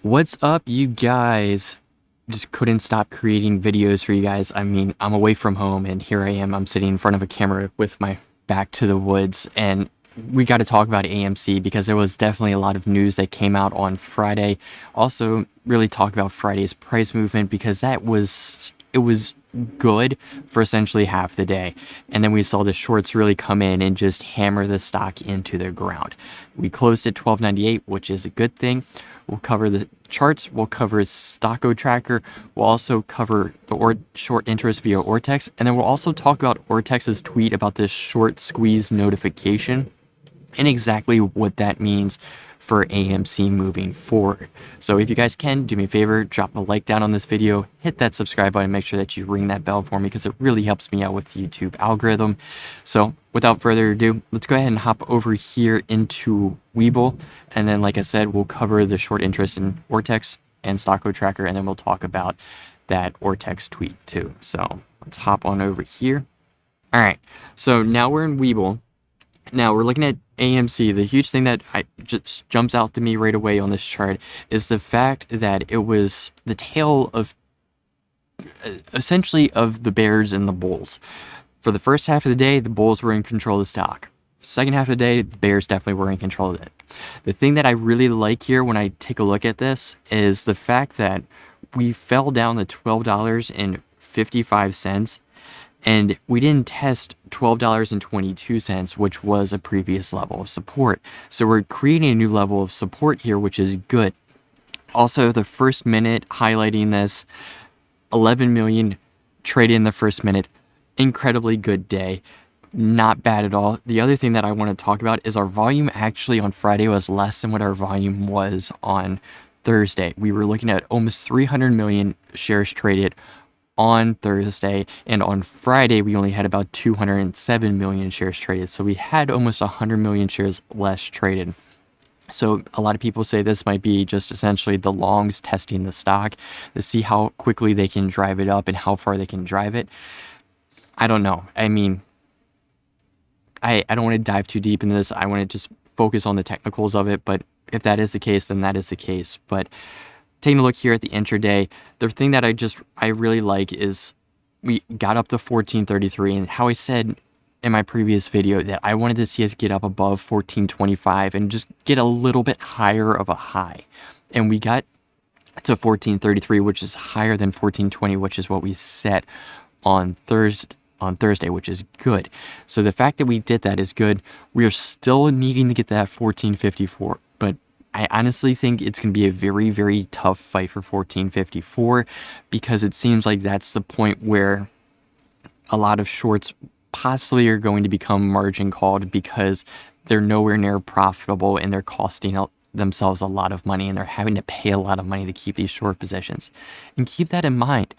What's up, you guys? Just couldn't stop creating videos for you guys. I mean, I'm away from home and here I am. I'm sitting in front of a camera with my back to the woods, and we got to talk about AMC because there was definitely a lot of news that came out on Friday. Also, really talk about Friday's price movement because it was good for essentially half the day. And then we saw the shorts really come in and just hammer the stock into the ground. We closed at 12.98, which is a good thing. We'll cover the charts. We'll cover Stocko Tracker. We'll also cover the short interest via Ortex. And then we'll also talk about Ortex's tweet about this short squeeze notification and exactly what that means for AMC moving forward. So if you guys can, do me a favor, drop a like down on this video, hit that subscribe button, make sure that you ring that bell for me because it really helps me out with the YouTube algorithm. So without further ado, let's go ahead and hop over here into Webull. And then, like I said, we'll cover the short interest in Ortex and Stocko Tracker, and then we'll talk about that Ortex tweet too. So let's hop on over here. All right, so now we're in Webull. Now we're looking at AMC. The huge thing that just jumps out to me right away on this chart is the fact that it was the tale of essentially of the bears and the bulls. For the first half of the day, the bulls were in control of the stock. Second half of the day, the bears definitely were in control of it. The thing that I really like here when I take a look at this is the fact that we fell down to $12.55. And we didn't test $12.22, which was a previous level of support. So we're creating a new level of support here, which is good. Also, the first minute highlighting this, 11 million traded in the first minute. Incredibly good day. Not bad at all. The other thing that I want to talk about is our volume actually on Friday was less than what our volume was on Thursday. We were looking at almost 300 million shares traded on Thursday, and on Friday we only had about 207 million shares traded, so we had almost 100 million shares less traded. So a lot of people say this might be just essentially the longs testing the stock to see how quickly they can drive it up and how far they can drive it. I don't know. I mean, I don't want to dive too deep into this. I want to just focus on the technicals of it, but if that is the case, then that is the case. But taking a look here at the intraday, the thing that I really like is we got up to 1433, and how I said in my previous video that I wanted to see us get up above 1425 and just get a little bit higher of a high. And we got to 1433, which is higher than 1420, which is what we set on Thursday, which is good. So the fact that we did that is good. We are still needing to get that 1454, but I honestly think it's going to be a very, very tough fight for 1454 because it seems like that's the point where a lot of shorts possibly are going to become margin called because they're nowhere near profitable and they're costing themselves a lot of money and they're having to pay a lot of money to keep these short positions. And keep that in mind.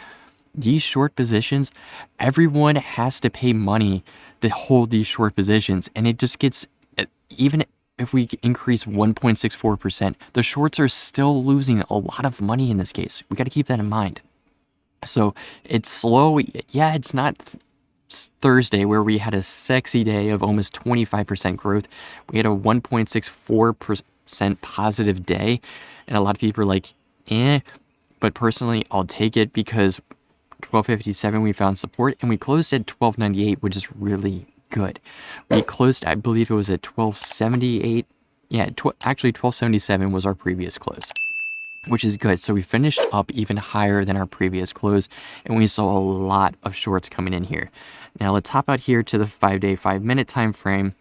These short positions, everyone has to pay money to hold these short positions, and it just gets, even if we increase 1.64%, the shorts are still losing a lot of money in this case. We got to keep that in mind. So it's slow. Yeah, it's not Thursday where we had a sexy day of almost 25% growth. We had a 1.64% positive day, and a lot of people are like, but personally, I'll take it because 1257 we found support, and we closed at 1298, which is really good. We closed, I believe it was at 1278. Yeah, actually 1277 was our previous close, which is good. So we finished up even higher than our previous close, and we saw a lot of shorts coming in here. Now let's hop out here to the 5-day, 5-minute time frame,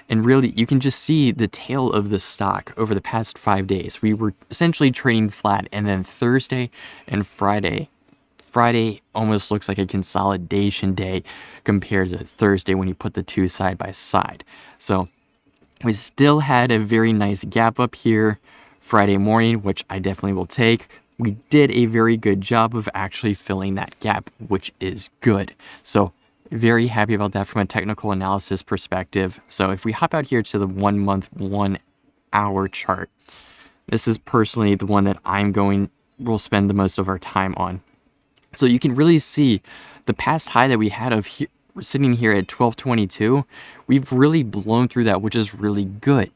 and really you can just see the tail of the stock over the past 5 days. We were essentially trading flat, and then Thursday and Friday almost looks like a consolidation day compared to Thursday when you put the two side by side. So we still had a very nice gap up here Friday morning, which I definitely will take. We did a very good job of actually filling that gap, which is good. So very happy about that from a technical analysis perspective. So if we hop out here to the 1 month, 1 hour chart, this is personally the one that we'll spend the most of our time on. So you can really see the past high that we had of sitting here at 1222, we've really blown through that, which is really good.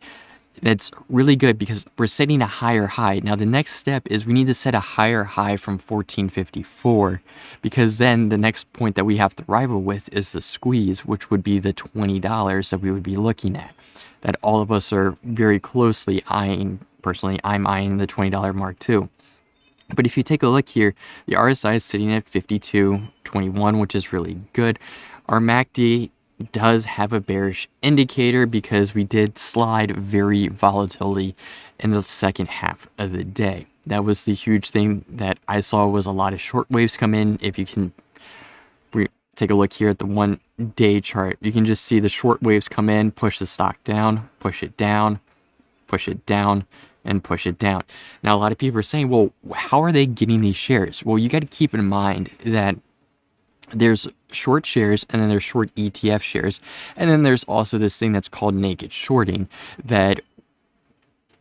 That's really good because we're setting a higher high. Now, the next step is we need to set a higher high from 1454, because then the next point that we have to rival with is the squeeze, which would be the $20 that we would be looking at. That all of us are very closely eyeing. Personally, I'm eyeing the $20 mark too. But if you take a look here, the RSI is sitting at 52.21, which is really good. Our MACD does have a bearish indicator because we did slide very volatilely in the second half of the day. That was the huge thing that I saw, was a lot of short waves come in. If you can take a look here at the 1 day chart, you can just see the short waves come in, push the stock down, push it down, push it down, and push it down. Now, a lot of people are saying, well, how are they getting these shares? Well, you got to keep in mind that there's short shares, and then there's short ETF shares, and then there's also this thing that's called naked shorting that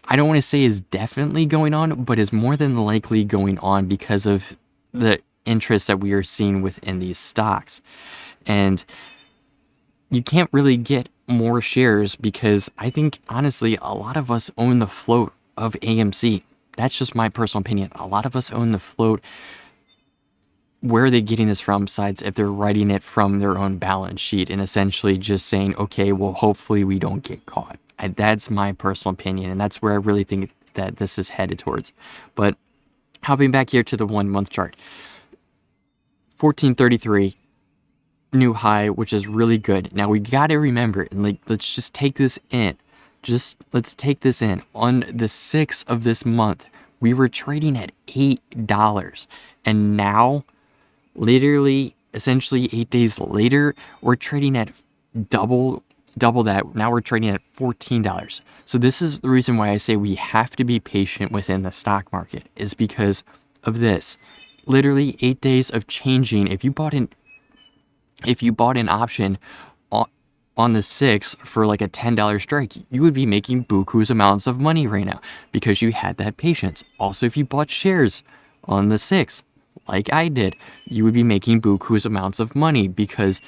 I don't want to say is definitely going on, but is more than likely going on because of the interest that we are seeing within these stocks. And you can't really get more shares because I think, honestly, a lot of us own the float of AMC. That's just my personal opinion. A lot of us own the float. Where are they getting this from, besides if they're writing it from their own balance sheet and essentially just saying, okay, well, hopefully we don't get caught. That's my personal opinion, and that's where I really think that this is headed towards. But hopping back here to the 1 month chart, 1433 new high, which is really good. Now we got to remember, and let's just take this in. Let's take this in. On the 6th of this month, we were trading at $8, and now, literally, essentially 8 days later, we're trading at double that. Now we're trading at $14. So this is the reason why I say we have to be patient within the stock market, is because of this. Literally 8 days of changing. If you bought an option on the 6th for like a $10 strike, you would be making buku's amounts of money right now because you had that patience. Also, if you bought shares on the 6th, like I did, you would be making buku's amounts of money because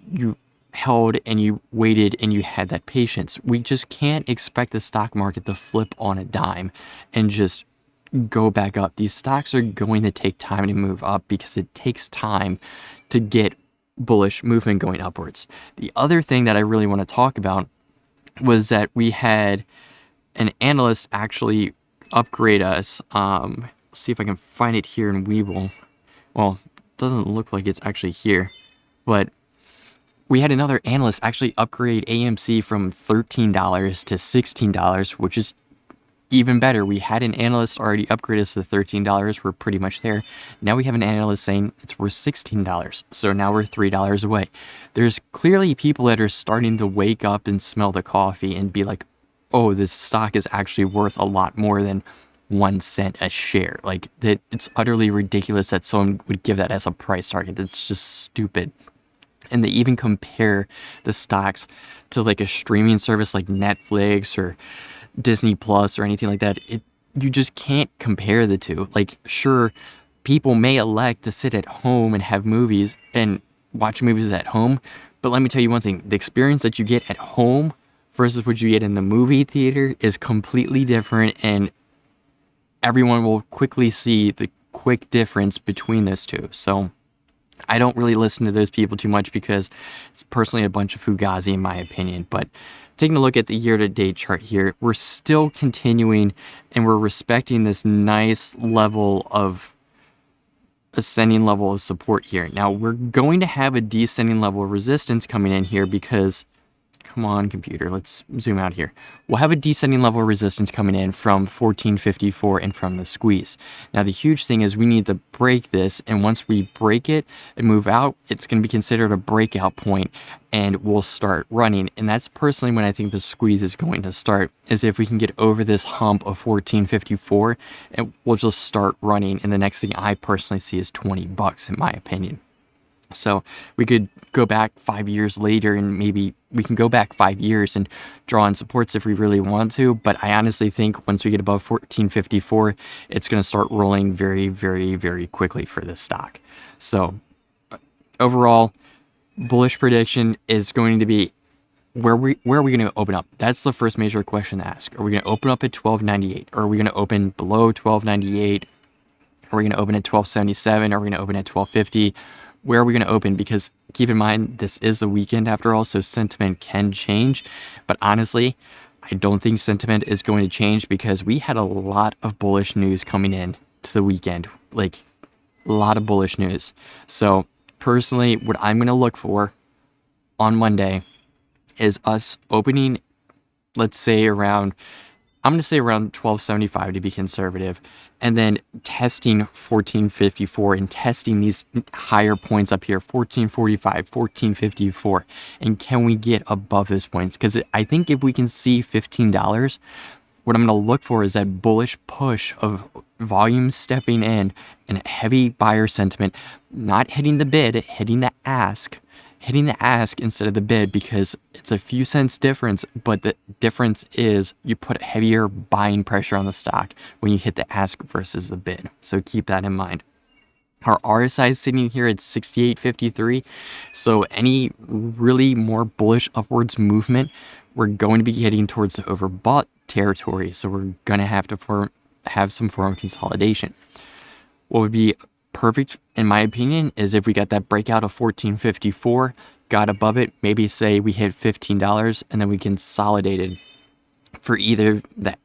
you held and you waited and you had that patience. We just can't expect the stock market to flip on a dime and just go back up. These stocks are going to take time to move up because it takes time to get bullish movement going upwards. The other thing that I really want to talk about was that we had an analyst actually upgrade us. Let's see if I can find it here in Webull. Well, it doesn't look like it's actually here, but we had another analyst actually upgrade AMC from $13 to $16, which is even better. We had an analyst already upgrade us to $13. We're pretty much there. Now we have an analyst saying it's worth $16. So now we're $3 away. There's clearly people that are starting to wake up and smell the coffee and be like, oh, this stock is actually worth a lot more than 1 cent a share. Like, that, it's utterly ridiculous that someone would give that as a price target. That's just stupid. And they even compare the stocks to like a streaming service like Netflix or Disney Plus or anything like that. You just can't compare the two. Like, sure, people may elect to sit at home and have movies and watch movies at home, but let me tell you one thing: the experience that you get at home versus what you get in the movie theater is completely different, and everyone will quickly see the quick difference between those two. So I don't really listen to those people too much because it's personally a bunch of fugazi in my opinion. But taking a look at the year-to-date chart here, we're still continuing and we're respecting this nice level of ascending level of support here. Now we're going to have a descending level of resistance coming in here because, come on computer, let's zoom out here. We'll have a descending level of resistance coming in from 1454 and from the squeeze. Now the huge thing is we need to break this, and once we break it and move out, it's going to be considered a breakout point and we'll start running. And that's personally when I think the squeeze is going to start, is if we can get over this hump of 1454 and we'll just start running. And the next thing I personally see is $20 in my opinion. So we could go back 5 years later, and maybe we can go back 5 years and draw on supports if we really want to. But I honestly think once we get above 1454, it's going to start rolling very, very, very quickly for this stock. So overall, bullish prediction is going to be where are we going to open up? That's the first major question to ask. Are we going to open up at 12.98? Or are we going to open below 12.98? Are we going to open at 12.77? Are we going to open at 12.50? Where are we going to open? Because keep in mind, this is the weekend after all, so sentiment can change. But honestly, I don't think sentiment is going to change because we had a lot of bullish news coming in to the weekend. Like, a lot of bullish news. So personally, what I'm going to look for on Monday is us opening, let's say around, I'm going to say around 12.75 to be conservative, and then testing 14.54 and testing these higher points up here, 14.45, 14.54. And can we get above those points? Because I think if we can see $15, what I'm going to look for is that bullish push of volume stepping in and heavy buyer sentiment, not hitting the bid, hitting the ask instead of the bid, because it's a few cents difference, but the difference is you put heavier buying pressure on the stock when you hit the ask versus the bid. So keep that in mind. Our RSI is sitting here at 68.53. So any really more bullish upwards movement, we're going to be heading towards the overbought territory. So we're going to have to have some form of consolidation. What would be perfect, in my opinion, is if we got that breakout of 14.54, got above it, maybe say we hit $15, and then we consolidated for either that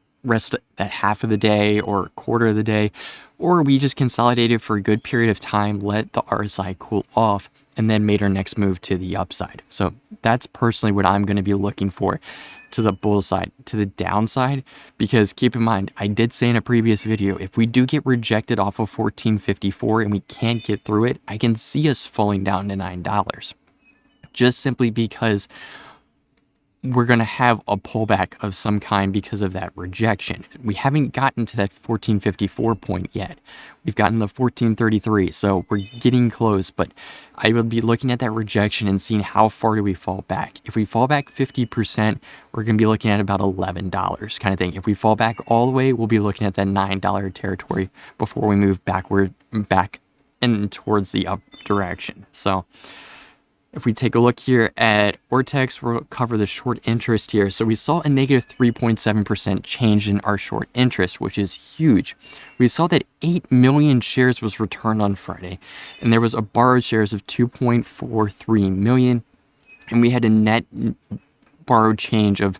half of the day or a quarter of the day, or we just consolidated for a good period of time, let the RSI cool off, and then made our next move to the upside. So that's personally what I'm going to be looking for to the bull side. To the downside, because keep in mind, I did say in a previous video, if we do get rejected off of 14.54 and we can't get through it, I can see us falling down to $9, just simply because we're going to have a pullback of some kind because of that rejection. We haven't gotten to that 14.54 point yet. We've gotten the 14.33, so we're getting close, but I would be looking at that rejection and seeing how far do we fall back. If we fall back 50%, we're going to be looking at about $11 kind of thing. If we fall back all the way, we'll be looking at that $9 territory before we move back and towards the up direction. So if we take a look here at Ortex, we'll cover the short interest here. So we saw a negative 3.7% change in our short interest, which is huge. We saw that 8 million shares was returned on Friday, and there was a borrowed shares of 2.43 million, and we had a net borrowed change of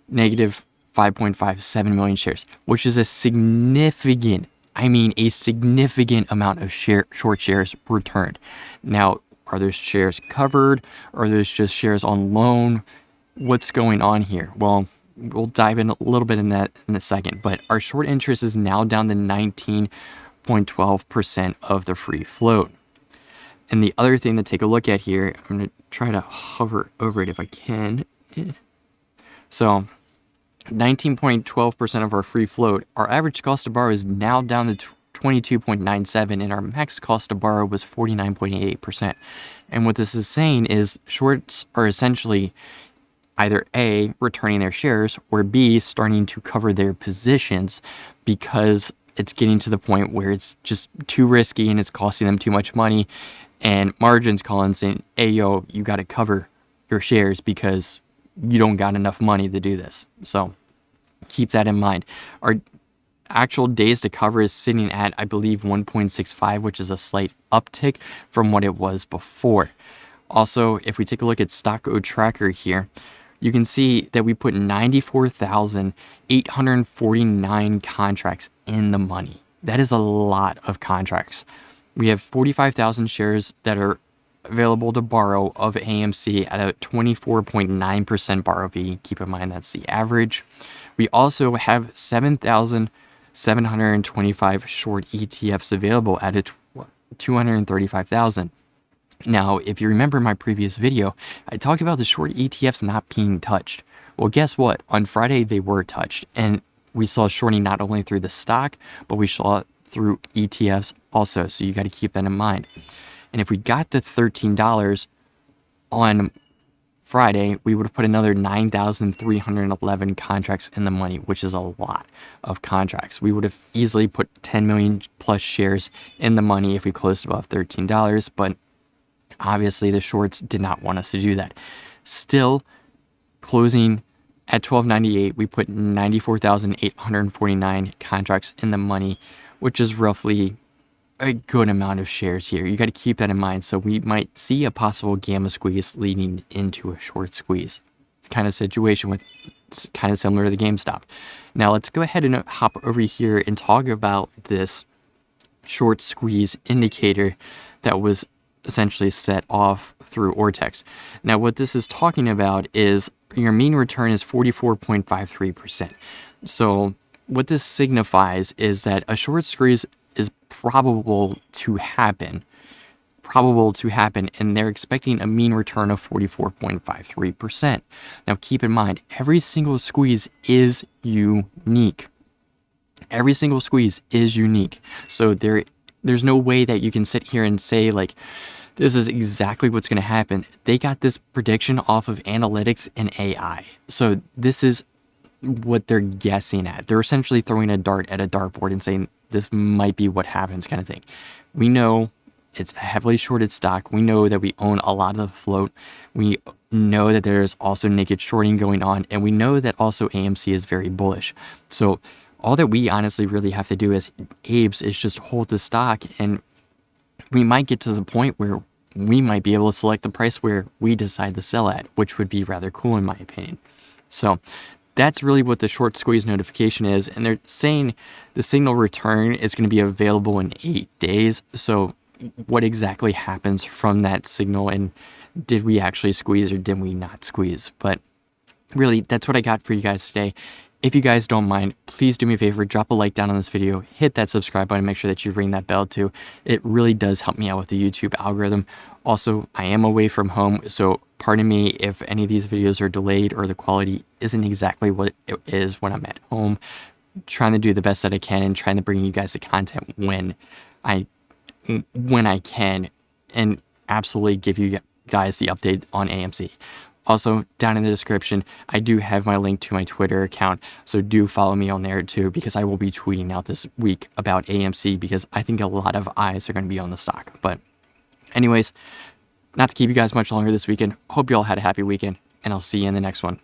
negative 5.57 million shares, which is a significant amount of short shares returned. Now, are those shares covered? Are those just shares on loan? What's going on here? Well, we'll dive in a little bit in that in a second, but our short interest is now down to 19.12% of the free float. And the other thing to take a look at here, I'm going to try to hover over it if I can. So 19.12% of our free float. Our average cost to borrow is now down to 22.97, and our max cost to borrow was 49.88%. And what this is saying is shorts are essentially either A, returning their shares, or B, starting to cover their positions because it's getting to the point where it's just too risky and it's costing them too much money, and margins calling saying, hey, yo, you got to cover your shares because you don't got enough money to do this. So keep that in mind. Our actual days to cover is sitting at, I believe, 1.65, which is a slight uptick from what it was before. Also, if we take a look at Stock Tracker here, you can see that we put 94,849 contracts in the money. That is a lot of contracts. We have 45,000 shares that are available to borrow of AMC at a 24.9% borrow fee. Keep in mind that's the average. We also have 7,725 short ETFs available at a 235,000. Now, if you remember my previous video, I talked about the short ETFs not being touched. Well, guess what? On Friday, they were touched, and we saw shorting not only through the stock, but we saw it through ETFs also, so you got to keep that in mind. And if we got to $13 on Friday, we would have put another 9,311 contracts in the money, which is a lot of contracts. We would have easily put 10 million plus shares in the money if we closed above $13, but obviously the shorts did not want us to do that. Still, Closing at $12.98, we put 94,849 contracts in the money, which is roughly a good amount of shares here. You got to keep that in mind. So we might see a possible gamma squeeze leading into a short squeeze kind of situation, with kind of similar to the GameStop. Now let's go ahead and hop over here and talk about this short squeeze indicator that was essentially set off through Ortex. Now what this is talking about is your mean return is 44.53%. So what this signifies is that a short squeeze is probable to happen, and they're expecting a mean return of 44.53%. Now keep in mind, every single squeeze is unique. Every single squeeze is unique. So there's no way that you can sit here and say, like, this is exactly what's going to happen. They got this prediction off of analytics and AI. So this is what they're guessing at. They're essentially throwing a dart at a dartboard and saying, this might be what happens, kind of thing. We know it's a heavily shorted stock. We know that we own a lot of the float. We know that there's also naked shorting going on. And we know that also AMC is very bullish. So all that we honestly really have to do as Abes is just hold the stock, and we might get to the point where we might be able to select the price where we decide to sell at, which would be rather cool in my opinion. So that's really what the short squeeze notification is. And they're saying the signal return is going to be available in 8 days. So what exactly happens from that signal, and did we actually squeeze or did we not squeeze? But really, that's what I got for you guys today. If you guys don't mind, please do me a favor, drop a like down on this video, hit that subscribe button, make sure that you ring that bell too. It really does help me out with the YouTube algorithm. Also, I am away from home, so pardon me if any of these videos are delayed or the quality isn't exactly what it is when I'm at home. Trying to do the best that I can and trying to bring you guys the content when I can, and absolutely give you guys the update on AMC. Also, down in the description, I do have my link to my Twitter account, so do follow me on there too, because I will be tweeting out this week about AMC, because I think a lot of eyes are going to be on the stock. But anyways, not to keep you guys much longer this weekend, hope you all had a happy weekend, and I'll see you in the next one.